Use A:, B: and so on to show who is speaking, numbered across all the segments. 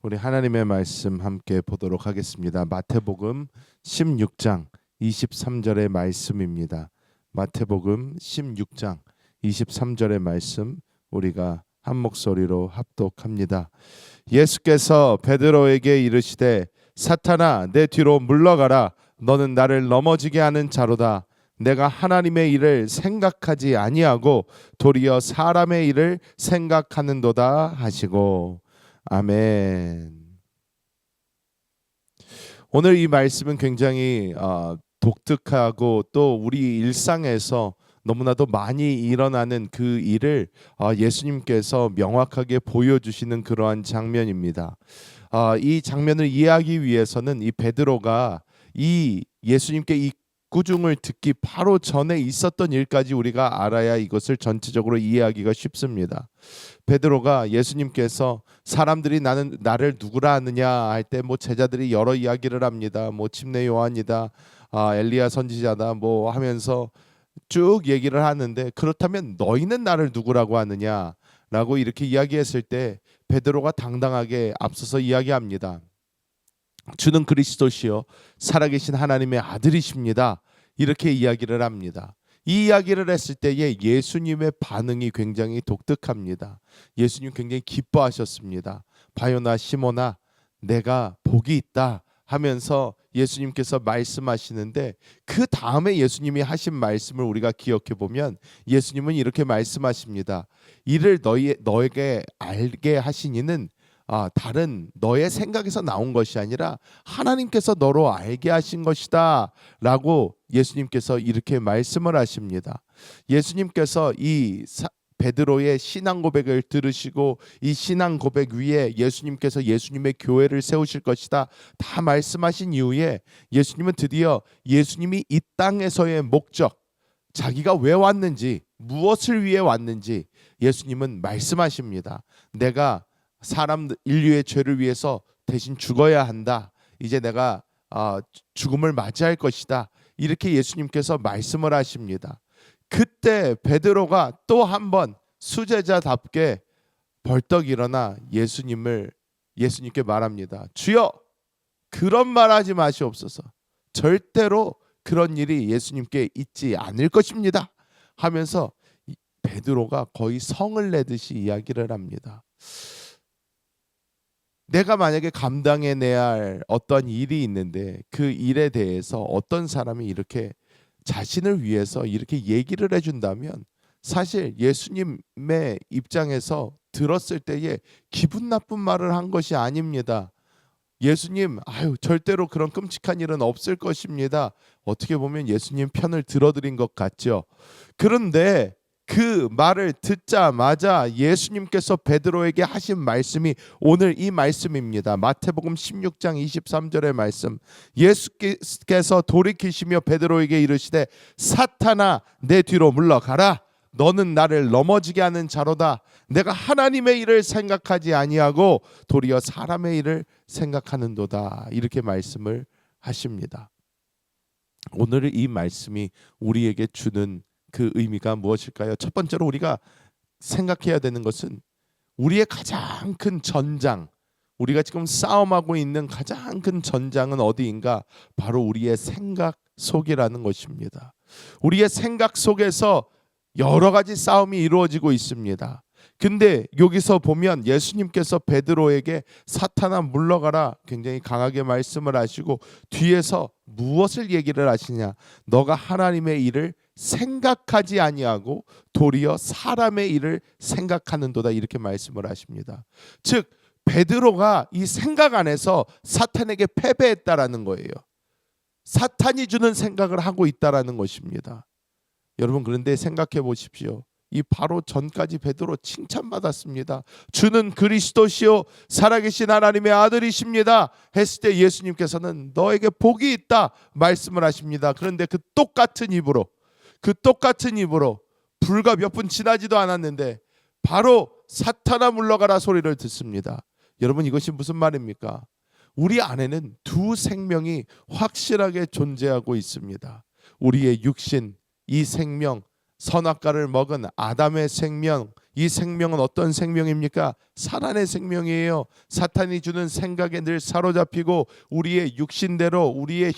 A: 우리 하나님의 말씀 함께 보도록 하겠습니다. 마태복음 16장 23절의 말씀입니다. 마태복음 16장 23절의 말씀 우리가 한 목소리로 합독합니다. 예수께서 베드로에게 이르시되 사탄아 내 뒤로 물러가라. 너는 나를 넘어지게 하는 자로다. 내가 하나님의 일을 생각하지 아니하고 도리어 사람의 일을 생각하는도다 하시고. 아멘. 오늘 이 말씀은 굉장히 독특하고 또 우리 일상에서 너무나도 많이 일어나는 그 일을 예수님께서 명확하게 보여주시는 그러한 장면입니다. 이 장면을 이해하기 위해서는 이 베드로가 이 예수님께 이 구중을 듣기 바로 전에 있었던 일까지 우리가 알아야 이것을 전체적으로 이해하기가 쉽습니다. 베드로가 예수님께서 사람들이 나를 누구라 하느냐 할 때 뭐 제자들이 여러 이야기를 합니다. 뭐 침례 요한이다, 엘리야 선지자다 뭐 하면서 쭉 얘기를 하는데, 그렇다면 너희는 나를 누구라고 하느냐라고 이렇게 이야기했을 때 베드로가 당당하게 앞서서 이야기합니다. 주는 그리스도시요 살아계신 하나님의 아들이십니다. 이렇게 이야기를 합니다. 이 이야기를 했을 때에 예수님의 반응이 굉장히 독특합니다. 예수님 굉장히 기뻐하셨습니다. 바요나 시몬아 내가 복이 있다 하면서 예수님께서 말씀하시는데, 그 다음에 예수님이 하신 말씀을 우리가 기억해 보면 예수님은 이렇게 말씀하십니다. 이를 너에게 알게 하신 이는 다른 너의 생각에서 나온 것이 아니라 하나님께서 너로 알게 하신 것이다 라고 예수님께서 이렇게 말씀을 하십니다. 예수님께서 이 베드로의 신앙 고백을 들으시고 이 신앙 고백 위에 예수님께서 예수님의 교회를 세우실 것이다 다 말씀하신 이후에 예수님은 드디어 예수님이 이 땅에서의 목적, 자기가 왜 왔는지 무엇을 위해 왔는지 예수님은 말씀하십니다. 내가 사람 인류의 죄를 위해서 대신 죽어야 한다. 이제 내가 죽음을 맞이할 것이다. 이렇게 예수님께서 말씀을 하십니다. 그때 베드로가 또 한 번 수제자답게 벌떡 일어나 예수님께 말합니다. 주여 그런 말하지 마시옵소서. 절대로 그런 일이 예수님께 있지 않을 것입니다 하면서 베드로가 거의 성을 내듯이 이야기를 합니다. 내가 만약에 감당해내야 할 어떤 일이 있는데 그 일에 대해서 어떤 사람이 이렇게 자신을 위해서 이렇게 얘기를 해준다면 사실 예수님의 입장에서 들었을 때에 기분 나쁜 말을 한 것이 아닙니다. 예수님, 절대로 그런 끔찍한 일은 없을 것입니다. 어떻게 보면 예수님 편을 들어드린 것 같죠. 그런데 그 말을 듣자마자 예수님께서 베드로에게 하신 말씀이 오늘 이 말씀입니다. 마태복음 16장 23절의 말씀. 예수께서 돌이키시며 베드로에게 이르시되 사탄아 내 뒤로 물러가라. 너는 나를 넘어지게 하는 자로다. 내가 하나님의 일을 생각하지 아니하고 도리어 사람의 일을 생각하는도다. 이렇게 말씀을 하십니다. 오늘 이 말씀이 우리에게 주는 그 의미가 무엇일까요? 첫 번째로 우리가 생각해야 되는 것은 우리의 가장 큰 전장, 우리가 지금 싸움하고 있는 가장 큰 전장은 어디인가? 바로 우리의 생각 속이라는 것입니다. 우리의 생각 속에서 여러 가지 싸움이 이루어지고 있습니다. 근데 여기서 보면 예수님께서 베드로에게 사탄아 물러가라 굉장히 강하게 말씀을 하시고 뒤에서 무엇을 얘기를 하시냐? 너가 하나님의 일을 생각하지 아니하고 도리어 사람의 일을 생각하는도다 이렇게 말씀을 하십니다. 즉 베드로가 이 생각 안에서 사탄에게 패배했다라는 거예요. 사탄이 주는 생각을 하고 있다라는 것입니다. 여러분 그런데 생각해 보십시오. 이 바로 전까지 베드로 칭찬받았습니다. 주는 그리스도시요 살아계신 하나님의 아들이십니다 했을 때 예수님께서는 너에게 복이 있다 말씀을 하십니다. 그런데 그 똑같은 입으로 불과 몇 분 지나지도 않았는데 바로 사탄아 물러가라 소리를 듣습니다. 여러분 이것이 무슨 말입니까? 우리 안에는 두 생명이 확실하게 존재하고 있습니다. 우리의 육신, 이 생명, 선악과를 먹은 아담의 생명, 이 생명은 어떤 생명입니까? 살아의 생명이에요. 사탄이 주는 생각에 늘 사로잡히고 우리의 육신대로, 우리의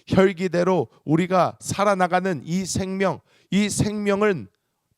A: 혈기대로 우리가 살아나가는 이 생명, 이 생명은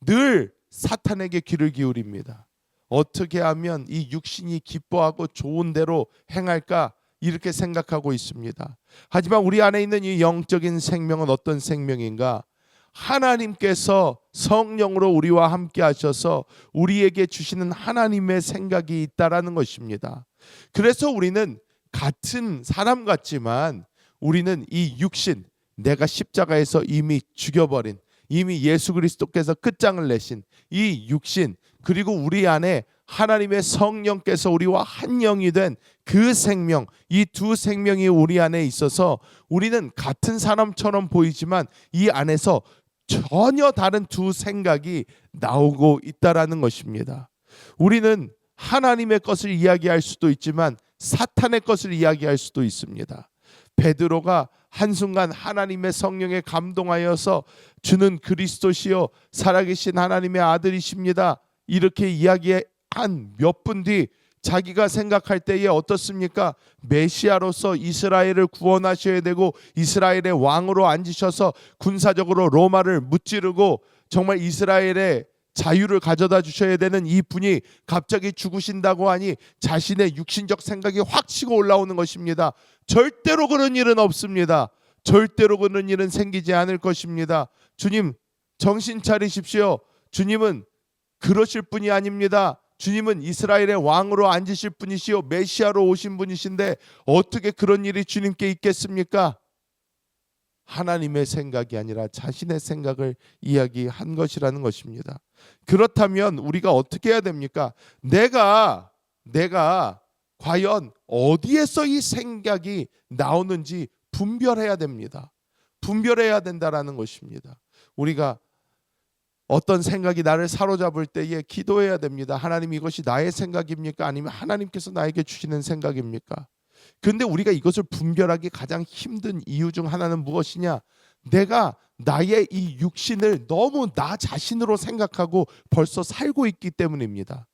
A: 늘 사탄에게 귀를 기울입니다. 어떻게 하면 이 육신이 기뻐하고 좋은 대로 행할까? 이렇게 생각하고 있습니다. 하지만 우리 안에 있는 이 영적인 생명은 어떤 생명인가? 하나님께서 성령으로 우리와 함께 하셔서 우리에게 주시는 하나님의 생각이 있다라는 것입니다. 그래서 우리는 같은 사람 같지만 우리는 이 육신, 내가 십자가에서 이미 죽여버린, 이미 예수 그리스도께서 끝장을 내신 이 육신, 그리고 우리 안에 하나님의 성령께서 우리와 한 영이 된 그 생명, 이 두 생명이 우리 안에 있어서 우리는 같은 사람처럼 보이지만 이 안에서 전혀 다른 두 생각이 나오고 있다라는 것입니다. 우리는 하나님의 것을 이야기할 수도 있지만 사탄의 것을 이야기할 수도 있습니다. 베드로가 한순간 하나님의 성령에 감동하여서 주는 그리스도시요 살아계신 하나님의 아들이십니다, 이렇게 이야기한 몇 분 뒤 자기가 생각할 때에 어떻습니까? 메시아로서 이스라엘을 구원하셔야 되고 이스라엘의 왕으로 앉으셔서 군사적으로 로마를 무찌르고 정말 이스라엘의 자유를 가져다 주셔야 되는 이 분이 갑자기 죽으신다고 하니 자신의 육신적 생각이 확 치고 올라오는 것입니다. 절대로 그런 일은 없습니다. 절대로 그런 일은 생기지 않을 것입니다. 주님, 정신 차리십시오. 주님은 그러실 분이 아닙니다. 주님은 이스라엘의 왕으로 앉으실 분이시요 메시아로 오신 분이신데 어떻게 그런 일이 주님께 있겠습니까? 하나님의 생각이 아니라 자신의 생각을 이야기한 것이라는 것입니다. 그렇다면 우리가 어떻게 해야 됩니까? 내가 과연 어디에서 이 생각이 나오는지 분별해야 됩니다. 분별해야 된다라는 것입니다. 우리가 어떤 생각이 나를 사로잡을 때에 기도해야 됩니다. 하나님, 이것이 나의 생각입니까? 아니면 하나님께서 나에게 주시는 생각입니까? 그런데 우리가 이것을 분별하기 가장 힘든 이유 중 하나는 무엇이냐? 내가 나의 이 육신을 너무 나 자신으로 생각하고 벌써 살고 있기 때문입니다.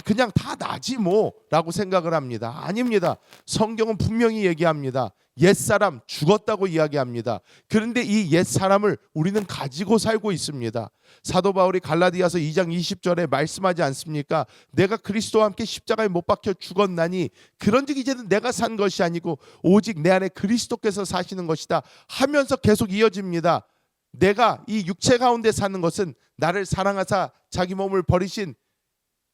A: 그냥 다 나지 뭐 라고 생각을 합니다. 아닙니다. 성경은 분명히 얘기합니다. 옛사람 죽었다고 이야기합니다. 그런데 이 옛사람을 우리는 가지고 살고 있습니다. 사도 바울이 갈라디아서 2장 20절에 말씀하지 않습니까? 내가 그리스도와 함께 십자가에 못 박혀 죽었나니 그런즉 이제는 내가 산 것이 아니고 오직 내 안에 그리스도께서 사시는 것이다 하면서 계속 이어집니다. 내가 이 육체 가운데 사는 것은 나를 사랑하사 자기 몸을 버리신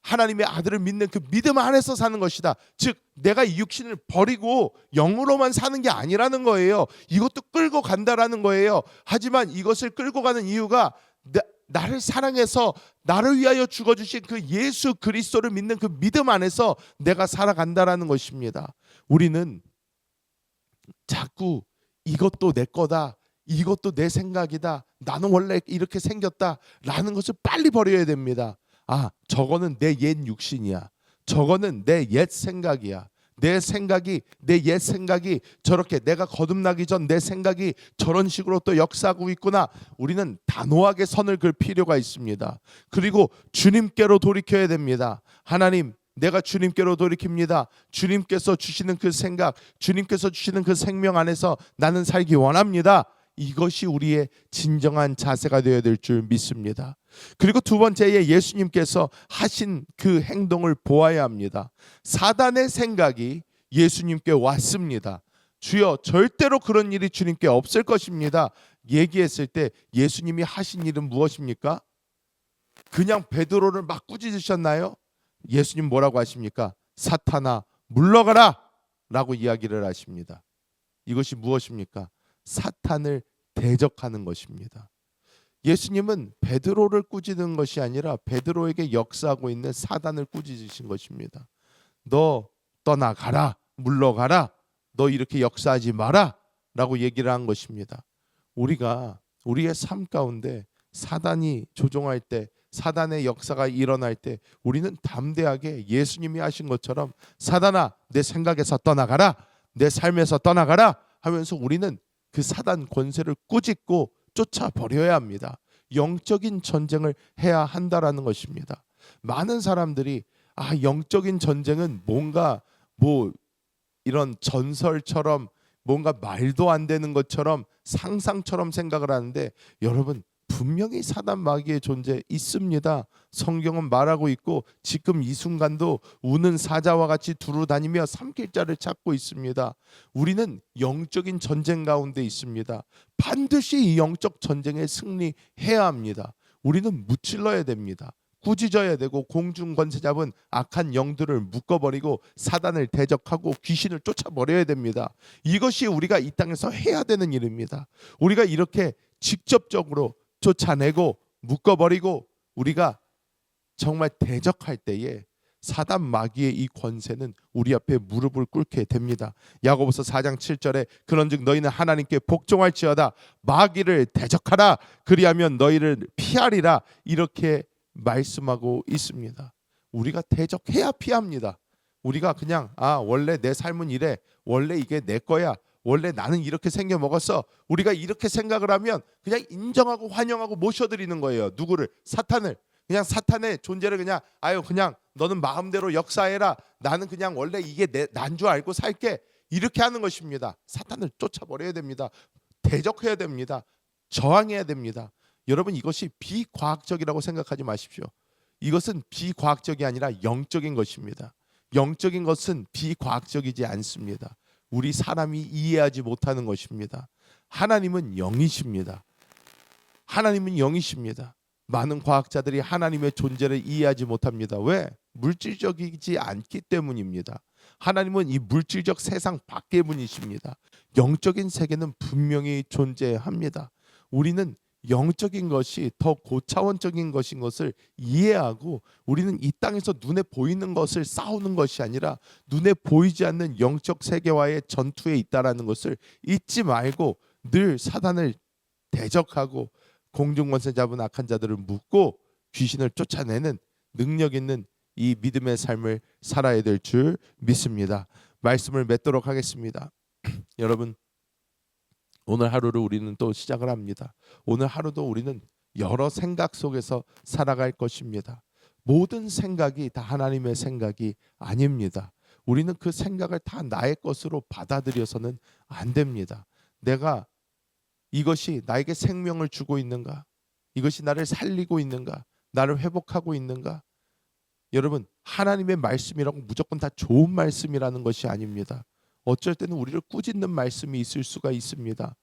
A: 하나님의 아들을 믿는 그 믿음 안에서 사는 것이다. 즉 내가 이 육신을 버리고 영으로만 사는 게 아니라는 거예요. 이것도 끌고 간다라는 거예요. 하지만 이것을 끌고 가는 이유가 나를 사랑해서 나를 위하여 죽어주신 그 예수 그리스도를 믿는 그 믿음 안에서 내가 살아간다라는 것입니다. 우리는 자꾸 이것도 내 거다, 이것도 내 생각이다, 나는 원래 이렇게 생겼다라는 것을 빨리 버려야 됩니다. 저거는 내 옛 육신이야. 저거는 내 옛 생각이야. 내 옛 생각이 저렇게 내가 거듭나기 전 내 생각이 저런 식으로 또 역사하고 있구나. 우리는 단호하게 선을 그을 필요가 있습니다. 그리고 주님께로 돌이켜야 됩니다. 하나님, 내가 주님께로 돌이킵니다. 주님께서 주시는 그 생각, 주님께서 주시는 그 생명 안에서 나는 살기 원합니다. 이것이 우리의 진정한 자세가 되어야 될 줄 믿습니다. 그리고 두 번째에 예수님께서 하신 그 행동을 보아야 합니다. 사단의 생각이 예수님께 왔습니다. 주여, 절대로 그런 일이 주님께 없을 것입니다 얘기했을 때 예수님이 하신 일은 무엇입니까? 그냥 베드로를 막 꾸짖으셨나요? 예수님 뭐라고 하십니까? 사탄아, 물러가라 라고 이야기를 하십니다. 이것이 무엇입니까? 사탄을 대적하는 것입니다. 예수님은 베드로를 꾸짖는 것이 아니라 베드로에게 역사하고 있는 사단을 꾸짖으신 것입니다. 너 떠나가라, 물러가라, 너 이렇게 역사하지 마라 라고 얘기를 한 것입니다. 우리가 우리의 삶 가운데 사단이 조종할 때, 사단의 역사가 일어날 때 우리는 담대하게 예수님이 하신 것처럼 사단아, 내 생각에서 떠나가라, 내 삶에서 떠나가라 하면서 우리는 그 사단 권세를 꾸짖고 쫓아버려야 합니다. 영적인 전쟁을 해야 한다라는 것입니다. 많은 사람들이 영적인 전쟁은 뭔가 뭐 이런 전설처럼 뭔가 말도 안 되는 것처럼 상상처럼 생각을 하는데, 여러분 분명히 사단 마귀의 존재 있습니다. 성경은 말하고 있고 지금 이 순간도 우는 사자와 같이 두루 다니며 삼킬 자를 찾고 있습니다. 우리는 영적인 전쟁 가운데 있습니다. 반드시 이 영적 전쟁에 승리해야 합니다. 우리는 무찔러야 됩니다. 꾸짖어야 되고 공중 권세 잡은 악한 영들을 묶어버리고 사단을 대적하고 귀신을 쫓아버려야 됩니다. 이것이 우리가 이 땅에서 해야 되는 일입니다. 우리가 이렇게 직접적으로 쫓아내고 묶어버리고 우리가 정말 대적할 때에 사단 마귀의 이 권세는 우리 앞에 무릎을 꿇게 됩니다. 야고보서 4장 7절에 그런즉 너희는 하나님께 복종할지어다 마귀를 대적하라 그리하면 너희를 피하리라 이렇게 말씀하고 있습니다. 우리가 대적해야 피합니다. 우리가 그냥 원래 내 삶은 이래, 원래 이게 내 거야, 원래 나는 이렇게 생겨 먹었어, 우리가 이렇게 생각을 하면 그냥 인정하고 환영하고 모셔드리는 거예요. 누구를? 사탄을. 그냥 사탄의 존재를 그냥 그냥 너는 마음대로 역사해라, 나는 그냥 원래 이게 난 줄 알고 살게, 이렇게 하는 것입니다. 사탄을 쫓아버려야 됩니다. 대적해야 됩니다. 저항해야 됩니다. 여러분 이것이 비과학적이라고 생각하지 마십시오. 이것은 비과학적이 아니라 영적인 것입니다. 영적인 것은 비과학적이지 않습니다. 우리 사람이 이해하지 못하는 것입니다. 하나님은 영이십니다. 하나님은 영이십니다. 많은 과학자들이 하나님의 존재를 이해하지 못합니다. 왜? 물질적이지 않기 때문입니다. 하나님은 이 물질적 세상 밖의 분이십니다. 영적인 세계는 분명히 존재합니다. 우리는 영적인 것이 더 고차원적인 것인 것을 이해하고 우리는 이 땅에서 눈에 보이는 것을 싸우는 것이 아니라 눈에 보이지 않는 영적 세계와의 전투에 있다라는 것을 잊지 말고 늘 사단을 대적하고 공중권세 잡은 악한 자들을 묶고 귀신을 쫓아내는 능력 있는 이 믿음의 삶을 살아야 될 줄 믿습니다. 말씀을 맺도록 하겠습니다. 여러분 오늘 하루를 우리는 또 시작을 합니다. 오늘 하루도 우리는 여러 생각 속에서 살아갈 것입니다. 모든 생각이 다 하나님의 생각이 아닙니다. 우리는 그 생각을 다 나의 것으로 받아들여서는 안 됩니다. 내가 이것이 나에게 생명을 주고 있는가? 이것이 나를 살리고 있는가? 나를 회복하고 있는가? 여러분 하나님의 말씀이라고 무조건 다 좋은 말씀이라는 것이 아닙니다. 어쩔 때는 우리를 꾸짖는 말씀이 있을 수가 있습니다.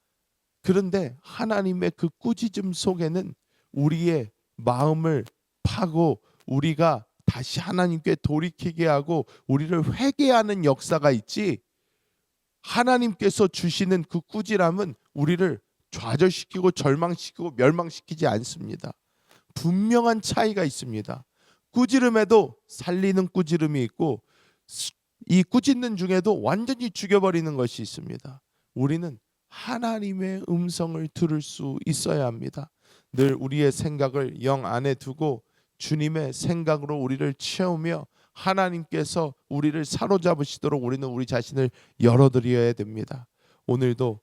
A: 그런데 하나님의 그 꾸짖음 속에는 우리의 마음을 파고 우리가 다시 하나님께 돌이키게 하고 우리를 회개하는 역사가 있지, 하나님께서 주시는 그 꾸지람은 우리를 좌절시키고 절망시키고 멸망시키지 않습니다. 분명한 차이가 있습니다. 꾸지름에도 살리는 꾸지름이 있고 이 꾸짖는 중에도 완전히 죽여버리는 것이 있습니다. 우리는 하나님의 음성을 들을 수 있어야 합니다. 늘 우리의 생각을 영 안에 두고 주님의 생각으로 우리를 채우며 하나님께서 우리를 사로잡으시도록 우리는 우리 자신을 열어드려야 됩니다. 오늘도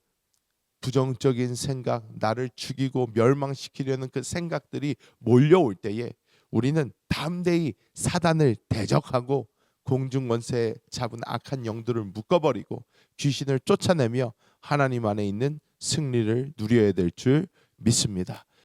A: 부정적인 생각, 나를 죽이고 멸망시키려는 그 생각들이 몰려올 때에 우리는 담대히 사단을 대적하고 공중권세 잡은 악한 영들을 묶어버리고 귀신을 쫓아내며 하나님 안에 있는 승리를 누려야 될 줄 믿습니다.